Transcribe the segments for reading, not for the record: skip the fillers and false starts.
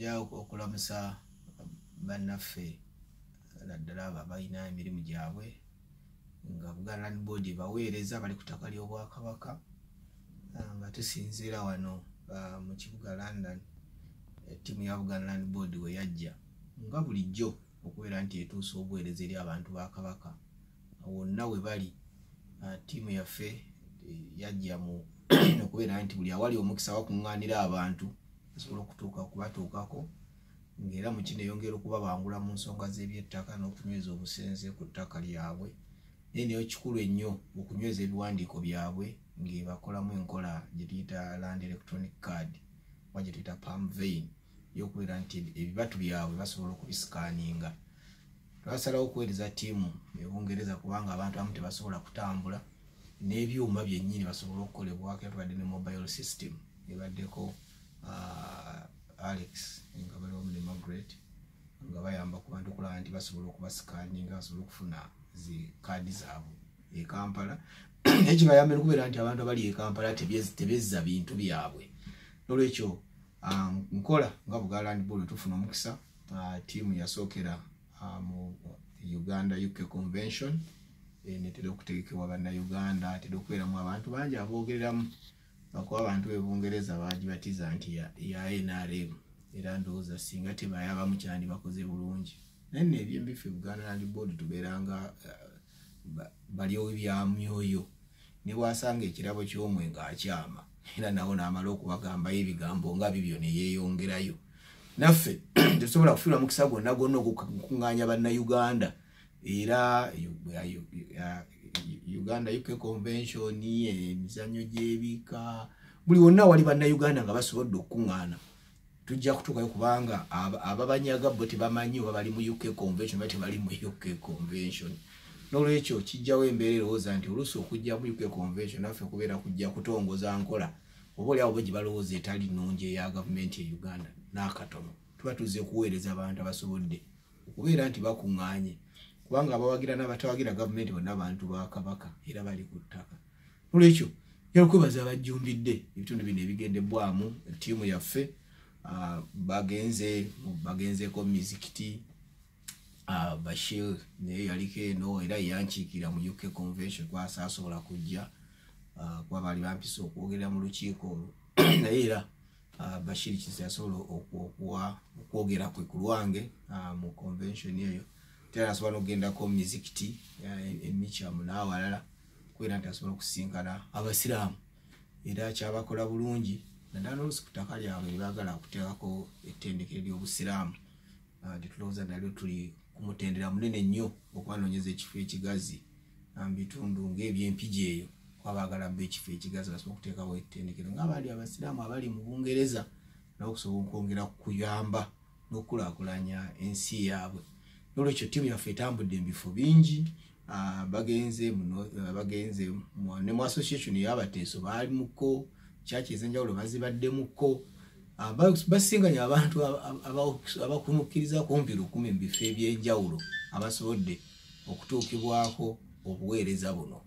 njagala okulamusa bannaffe naddala abo abalina emirimu gyabwe nga Buganda Land Board baweereza bali ku ttaka ly'Obwakabaka nga tusinziira wano mu kibuga London ttiimu ya Buganda Land Board we yajja nga bulijjo okubeera nti etuusa obuweereza eri abantu ba Kabaka wonna we bali. Ttiimu yaffe yajja mu okubeera nti buli awali omukisa wakuŋŋaanira abantu asobola okubatuukako ng'era mu kino eyongera okubabangula mu nsonga z'ebyettaka n'okunyweza obusenze ku ttaka lyabwe. Naye niyo kikulu ennyo okunyweza ebiwandiiko byabwe ng'ebakolamu enkola gye tuyita Land Electronic Card oba gye tuyita palm vein y'okubeera nti ebibatu byabwe basobola okubisikaaninga. Twasalawo okuweereza ttiimu e-Bungereza kubanga abantu abamu tebasobola kutambula n'ebyuma byennyini basobola okukolebwako tubadde ne mobile system ebaddeko Alex nga bali wamu ne Margaret nga bayamba ku bantu okulaba nti basobola okubasikaaninga basobola okufuna zi kaadi zaabwe e Kampala. Ekibayamba okubeera nti abantu abali e Kampala tebezza bintu byabwe. N'olwekyo nkola nga Buganda Land Board tufuna omukisa ttiimu yasookera mu Uganda UK Convention netera okutegekebwa bannayuganda tera okubeeramu abantu bangi aboogereramu bakuba abantu b'Ebungereza bagibatiza nti ya NRM era ndowooza singa tebayabamu kyandi bakoze bulungi. Naye nno ebyembife Buganda Land Board tubeeranga balyowo bya myoyo ne bwasanga ekirabo ky'omwe ng'akyama era nawo n'amala okubagambayo ebigambo nga bibyo ne yeeyongerayo. Naffe tetusobola kufiirwa mukisa gwonna okukuŋŋaanya bannayuganda era Uganda UK Convention emizannyo gy'ebika buli wonna wali bannayuganda nga basobodde okukuŋŋaana tujja kutuukayo kubanga ababanyaga bo tebamanyi oba bali mu UK Convention oba tebali mu UK Convention. N'olwekyo kijjawo embeera erowooza nti oluusi okujja mu UK Convention naffe kubeera kujja kutongoza nkola oba oli abo gye balowooza etali nnungi eya gavumenti e Uganda n'akatono. Tuba tuzze kuweereza abantu abasobodde okubeera nti bakuŋŋaanye kubanga abawagira n'abatawagira gavumenti bonna abantu ba Kabaka era bali ku ttaka. N'olwekyo njagala okwebaza abajjumbidde ebitundu bino ebigendebwamu ttiimu yaffe bagenzeeko mizikiti Bashir naye yaliko eno era yankiikira mu UK Convention kwasaasobola kujja kuba baali bampisa okwogerera mu lukiiko olwo naye era Bashir Kizza yasobola okwogera kwe ku lwange mu convention eyo tera asobola n'okugendako mu mizikiti emicamu n'awalala kubeera nti asobola okusinkana abasiraamu era kyabakola bulungi naddala n'oluusi ku ttaka lyabwe baagala okuteekako ettendekero ly'obusiraamu tetulowooza nalyo tuli kumutendera munene nnyo okwanoonyeza ekifo ekigazi mu bitundu ng'ebyempigi eyo kuba baagala bba ekifo ekigazi basobola okuteekawo ettendekero ng'abali abasiraamu abali mu Bungereza nabo okusobola okwongera kuyamba n'okukulaakulanya ensi yaabwe. N'olwekyo ttiimu yaffe etambudde mu bifo bingi bagenze ne mu association y'abateeso baalimuko kyaki ez'enjawulo bazibaddemuko basinganye abantu abakunukkiriza kumpi 1000 mu bifo eby'enjawulo abasobodde okutuukibwako obuweereza buno.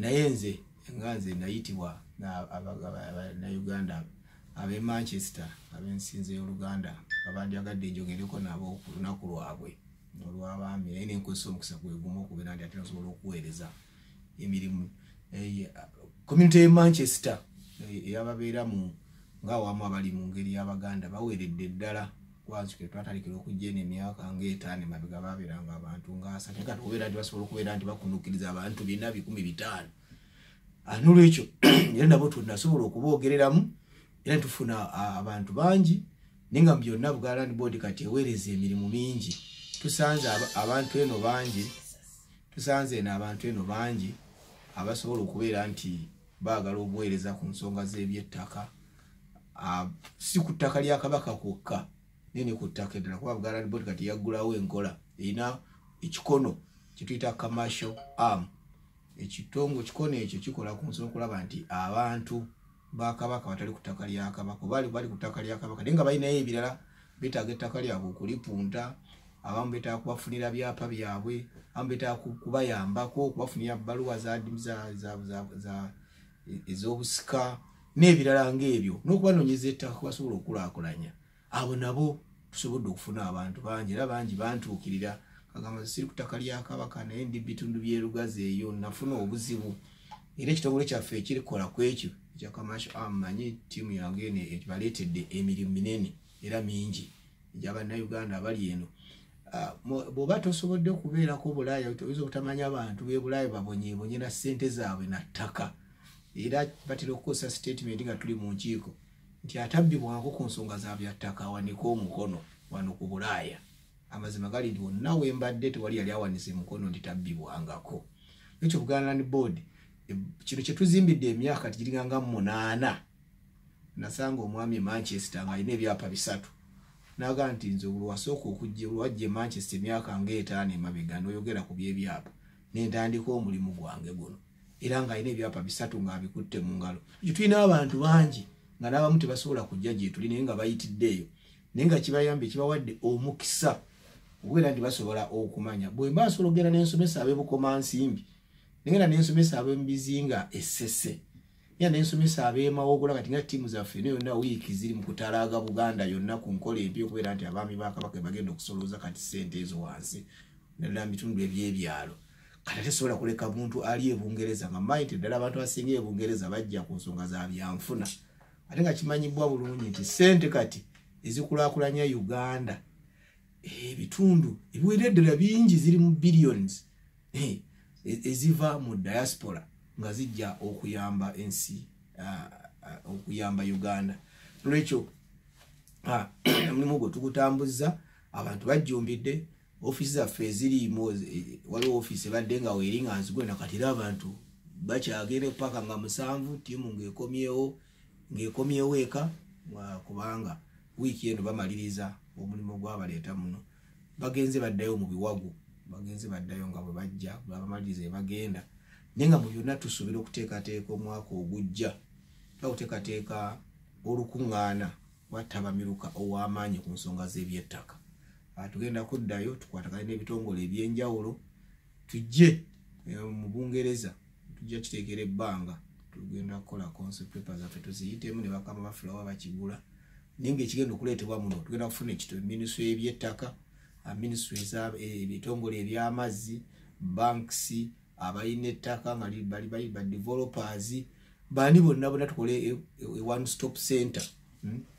Naye nze nga nze nayitibwa Uganda ab'e Manchester ab'ensinze y'Oluganda abandyagadde njogereko nabo ku lunaku lwabwe olw'abaami naye nenkozesa omukisa gwe gumu okubeera nti ate nsobola okuweereza emirimu community y'e Manchester eyababeera mu ng'awamu abali mu ngeri y'Abaganda baweeredde ddala kwanzuke twatalikira okujja eno emyaka ng'etaano emabega babeeranga abantu ng'asatu naye kati okubeera nti basobola okubeera nti bakunukkiriza abantu 4,500. N'olwekyo era nabo tunasobola okuboogereramu era tufuna abantu bangi naye nga mu byonna Buganda Land Board kati eweereza emirimu mingi. Tusanze abantu eno bangi abasobola okubeera nti baagala obuweereza ku nsonga z'ebyettaka si ku ttaka lya Kabaka kwokka naye ne ku ttaka eddala kuba Buganda Land Board kati yaggulawo enkola erina ekikono kye tuyita commercial arm. Ekikono ekyo kikola ku nsonga okulaba nti abantu ba Kabaka batali ku ttaka lya Kabaka bali ku ttaka lya Kabaka naye nga balinayo ebirala beetaaga ettaka lyabwe okulipunta abamu beetaaga kubafunira byapa byabwe abamu beetaaga kubayambako kubafunira bbaluwa ez'obusika n'ebirala ng'ebyo n'okubanoonyeza ettaka basobola okulaakulanya abo nabo tusobodde okufuna abantu bangi era bangi bantuukirira kagamba siri ku ttaka lya Kabaka naye ndi bitundu by'erugazi eyo nafuna obuzibu era ekitongole kyaffe ekirikola ku ekyo ekya Commercial Arm manyi ttiimu yange baleetedde emirimu minene era mingi egy'Abannayuganda abali eno bw'oba tosobodde okubeerako Bulaaya oyinza obutamanya abantu b'e Bulaaya babonyeebonyera ssente zaabwe na ttaka era batera okukozesa statement nga tuli mu nkiiko nti atabbibwako ku nsonga za bya ttaka awanike omukono wano ku Bulaaya amazima gali nti wonna wembadde tewali yali awanise mukono nti tabbibwangako ekyo Buganda Land Board kino kye tuzimbidde emyaka giringanga 8 nasanga omwami Manchester nga alina ebyapa 3 naga nti nze olwasooka okujja olwajja Manchester emyaka nga5 emabega n'oyogera ku by'ebyapa n'entandika omulimu gwange guno era nga alina ebyapa 3 nga abikutte mu ngalo ekyo tulina abantu bangi nga n'abamu tebasobola kujja gye tuli naye nga bayitiddeeyo naye nga kibayambye kibawadde omukisa okubeera nti basobola okumanya bwe mba nsobola okugenda n'ensomesa ab'ebukomansimbi nengenda n'ensomesa ab'emubizinga essese ya n'ensomesa ab'emawogola kati nga ttiimu zaffe yonna wiiki ziri mu kutalaaga Buganda yonna ku nkola empya okubeera nti abaami ba Kabaka bagenda okusolooza kati ssente ezo wansi naddala mu bitundu eby'ebyalo kati tesobola kuleka muntu ali e Bungereza nga mmanyi nti ddala abantu abasinga e Bungereza bajja ku nsonga za byanfuna ate nga kimanyibwa bulungi nti ssente kati ezikulaakulanya Uganda ebitundu ebiwereddera bingi ziri mu billions eziva mu diaspora nga zijja okuyamba ensi okuyamba Uganda lwekyo mulimu gwe tugutambuza abantu bajjumbidde ofisi zaffe ezirimu waliwo ofisi ebadde nga weeri nga nzigwena kati era abantu bakyagenda paka nga 7 ttiimu ng'ekomyewo eka kubanga wiiki eno bamaliriza omulimu gw'abaleeta muno bagenze baddayo mu biwagu bagenze baddayo nga bwe bajja bamaliriza bagenda naye nga mu byonna tusuubira okuteekateeka omwaka ogujja tukuteekateeka olukuŋŋaana wattabamiruka ow'amaanyi ku nsonga z'ebyettaka tugenda kuddayo tukwatagane n'ebitongole ebyenjawulo tujje mu Bungereza tujja kiteekera ebbanga tugenda kukola concept paper zaffe tuziyitemu ne bakama ba Flower bakigula naye ng'ekigenda okuleetebwa muno tugenda kufuna ministry y'ebyettaka ministry ebitongole eby'amazzi banks abalina ettaka nga bali ba developers bani bonna tukole one stop center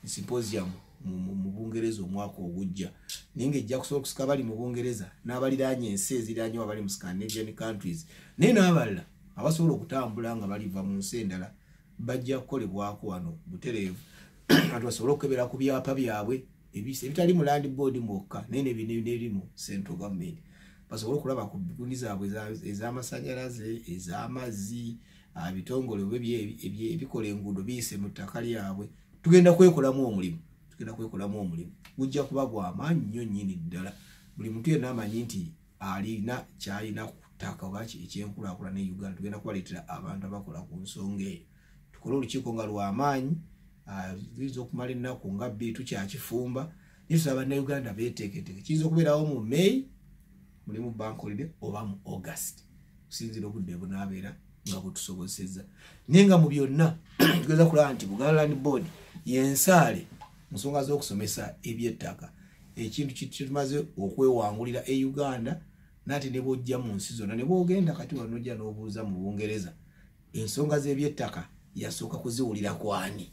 symposium mu Bungereza omwaka ogujja naye ng'ejja kusobola okusika bali mu Bungereza n'abaliraanye ensi eziraanye abali mu Scandinavian countries naye n'abalala abasobola okutambula nga baliva mu nsi endala bajja kukolebwako wano butereevu abantu basobola okukebera ku byapa byabwe ebitali mu Land Board mwokka naye n'ebiri mu central government basobola okulaba ku bigundi zaabwe ez'amasanyalaze ez'amazzi ebitongole ebikola enguudo biyise mu ttaka lyabwe tugenda kwekolamu omulimu gujja kuba gw'amaanyi nnyo nnyini ddala buli muntu yenna amanyi nti alina kyalina ku ttaka oba ekyenkulaakulana ne Uganda tugenda kubaleetera abantu abakola ku nsonga eyo tukole olukiiko nga lw'amaanyi ziyinza okumala ennaku nga 2 tukyakifumba naye tusaba Bannayuganda beeteeketeeke kiyinza okubeerawo mu May mulimu bank holiday oba mu August kusinziira obudde bunaabeera nga butusobozesezza naye nga mu byonna tugeza kulaba nti Buganda Land Board yensaale mu nsonga z'okusomesa ebyettaka ekintu kitumaze okwewangulira e Uganda nate ne bw'ojja mu nsi zonna ne bw'ogenda kati wano ojja n'obuuza mu Bungereza ensonga z'ebyettaka yasooka kuziwulira kwani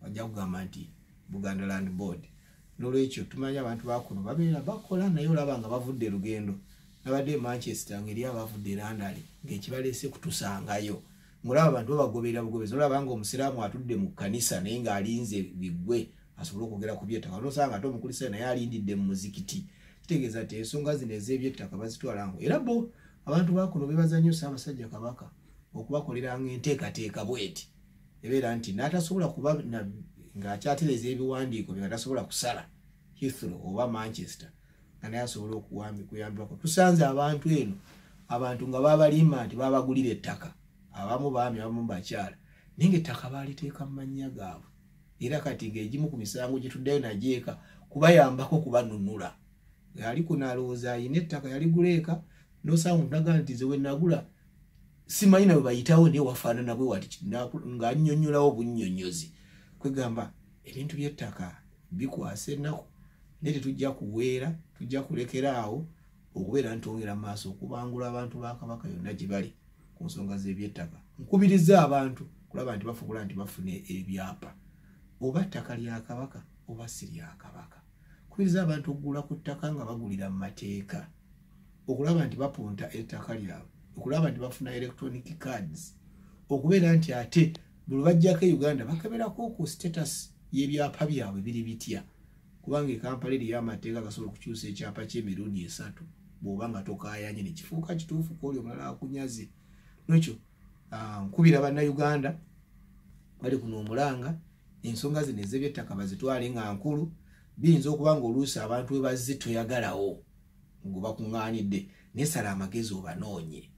wajja kugamba nti Buganda Land Board n'olwekyo tumanya abantu bakuno babeera bakola naye olaba nga bavudde lugendo nabadde Manchester ngeri abavudde London ng'ekibaleese kutusangayo ng'olaba abantu babagoberera bugobezi olaba nga omusiraamu atudde mu kkanisa naye ng'alinze biggwe asobola okwogera ku byettaka n'osanga ate omukristaayo naye alindidde mu muzikiti kitegeeza nti ensonga zino ez'ebyettaka bazitwala ngo era bo abantu bakuno beebaza nnyo Ssaabasajja Kabaka okubakoleranga enteekateeka bweti ebeera nti n'atasobola kuba ng'akyatereza ebiwandiiko bye nga tasobola kusala Heathrow oba Manchester nga naye asobola okuyambibwako tusanze abantu eno abantu nga babalimba nti babagulira ettaka abamu baami abamu bakyala naye ng'ettaka baaliteeka mu mannya gaabwe era kati ng'egimu ku misango gye tuddayo nagyeeka kubayambako kubanunula yali kunalowooza ayina ettaka yaligula eka n'osanga omuntu agaa nti ze we nagula simanyi nabo bayitawo ne wafaanana bwe wati ng'annyonnyolawo bunnyonnyozi kwegamba ebintu by'ettaka bikwasa ennaku naye tetujja kuweera tujja kulekeraawo okubeera ntongera mu maaso okubangula abantu ba Kabaka yonna gye bali ku nsonga z'ebyettaka. Nkubiriza abantu kulaba nti bafubula nti bafune ebyapa oba ttaka lya Kabaka oba si lya Kabaka. Nkubiriza abantu okugula ku ttaka nga bagulira mu mateeka, okulaba nti bapunta ettaka lyabwe, okulaba nti bafuna electronic cards, okubeera nti ate buli bajjako e Uganda bakeberako ku status y'ebyapa byabwe biri bitya, kubanga Kampala eri y'amateeka gasobola okukyusa ekyapa ky'emirundi 3 bw'oba nga tokaayanye ne kifuuka kituufu k'oli omulala akunyaze. Nekyo nkubira bannayuganda bali kuno omulanga ensonga zino ez'ebyettaka bazitwale nga nkulu. Biyinza okuba nga oluusi abantu we bazze toyagalawo ngo bakuŋŋaanidde, nesala amagezi obanoonye.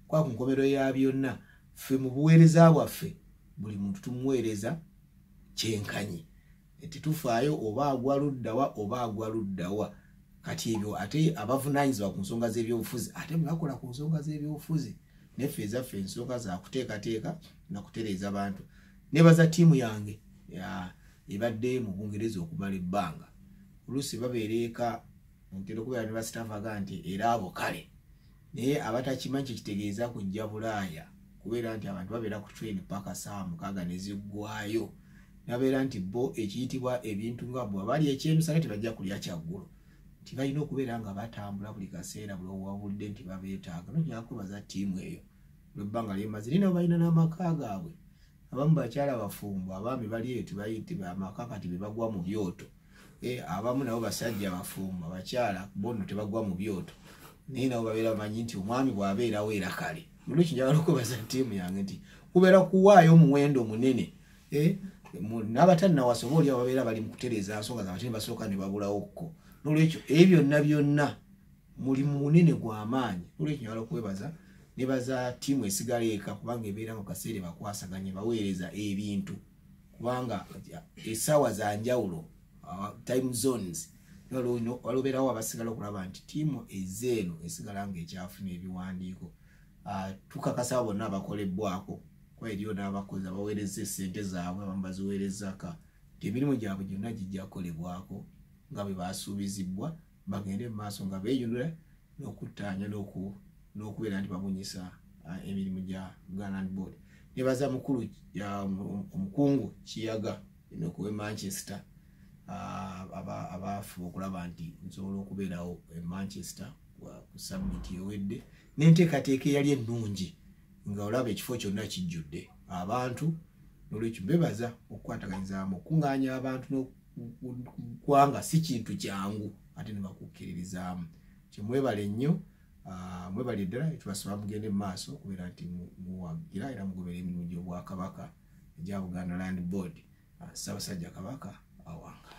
Kwa ku nkomero ya byonna ffe mu buweereza bwaffe buli muntu tumuweereza kyenkanyi, tetufaayo oba agwa luddawa oba agwa luddawa. Kati ebyo ate abavunaanyizibwa ku nsonga z'ebyobufuzi ate mwakola ku nsonga z'ebyobufuzi, neffe ezaffe ensonga za kuteekateeka na kutereeza bantu. Nebaza ttiimu yange ebadde mu Bungereza okumala ebbanga, oluusi babeera eka ntera okubeera ne basitavaga nti era abo kale, naye abatakimanyi kitegeeza kujja Bulaaya kubeera nti abantu babeera ku train paka saa 6 ne ziggwayo, nabeera nti bo ekiyitibwa ebintu nga bwe bali ekyemisana tebajja kulya kyaggulu, nti balina okubeera nga batambula buli kaseera buli owabudde nti babeetaaga. Nojja kwebaza ttiimu eyo lw'ebbanga ly'emaze. Nina balina n'amaka gaabwe, abamu bakyala bafumbo, abaami bali eyo tebayitibwa amaka kati be bagwa mu byoto, abamu nabo basajja bafumbo, abakyala bono tebagwa mu byoto, naye nabo babeera bamanyi nti omwami bw'abeerawo era kale. Mulwekyo njagala okwebaza ttiimu yange nti kubeera kuwaayo omuwendo munene, n'abatannawasa oba oli ababeera bali mu kutereeza nsonga z'abatini basooka ne babulawokko. Nolwekyo ebyo byonna mulimu munene gw'amaanyi. Nolwekyo njagala okwebaza, nebaza ttiimu esigala eka kubanga ebeera mu kaseera bakwasaganye baweereza ebintu, kubanga essaawa za njawulo time zones walobeerawo abasigala okulaba nti ttiimu ezeeno esigala nga ekyafuna ebiwandiiko. Tukakasa bonna abakolebbwako kuba eriyo n'abakozi abaweereza essente zaabwe abamu baziweerezaka, nti emirimu gyabwe gyonna gijja kukolebwako nga bwe basuubizibwa, bagende mu maaso nga beeyunula n'okuttaanya n'okubeera nti babunyisa emirimu gya Uganda Land Board. Nebaza mukulu omukungu Kiyaga n'okuwa Manchester abafuba okulaba nti nsobola okubeerawo e Manchester ku summit ewedde, n'enteekateeka eyali ennungi nga olaba ekifo kyonna kijjudde abantu. Nolwekyo bebaza okukwataganyizaamu okuŋŋaanya abantu n'okukwanga si kintu kyangu ate ne bakukkiririzaamu. Kyemwebale nnyo, mwebale ddala, tubasaba mugende mu maaso okubeera nti muwagira era mugobera emirimu gy'Obwakabaka egya Buganda Land Board. Ssaabasajja Kabaka awanga.